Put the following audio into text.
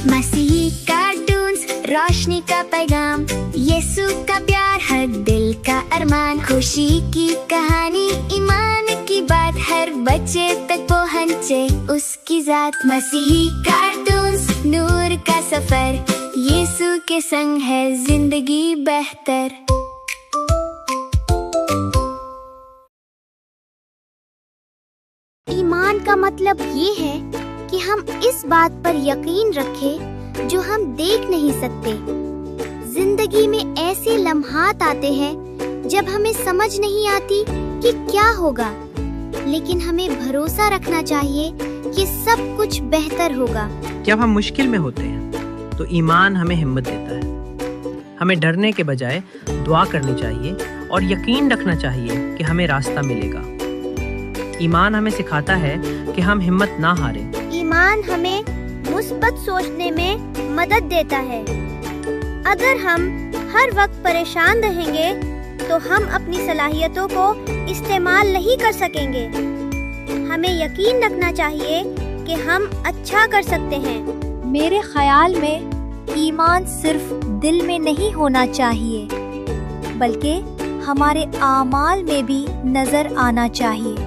मसीही कार्टून्स, रोशनी का पैगाम, यीशु का प्यार, हर दिल का अरमान, खुशी की कहानी, ईमान की बात, हर बच्चे तक पहुँचे उसकी जात। मसीही कार्टून्स, नूर का सफर, यीशु के संग है जिंदगी बेहतर। ईमान का मतलब ये है कि हम इस बात पर यकीन रखें जो हम देख नहीं सकते। जिंदगी में ऐसे लम्हात आते हैं जब हमें समझ नहीं आती कि क्या होगा, लेकिन हमें भरोसा रखना चाहिए कि सब कुछ बेहतर होगा। जब हम मुश्किल में होते हैं तो ईमान हमें हिम्मत देता है। हमें डरने के बजाय दुआ करनी चाहिए और यकीन रखना चाहिए कि हमें रास्ता मिलेगा। ईमान हमें सिखाता है कि हम हिम्मत ना हारें। ईमान हमें मुस्बत सोचने में मदद देता है। अगर हम हर वक्त परेशान रहेंगे तो हम अपनी सलाहियतों को इस्तेमाल नहीं कर सकेंगे। हमें यकीन रखना चाहिए कि हम अच्छा कर सकते हैं। मेरे ख्याल में ईमान सिर्फ दिल में नहीं होना चाहिए, बल्कि हमारे आमाल में भी नजर आना चाहिए।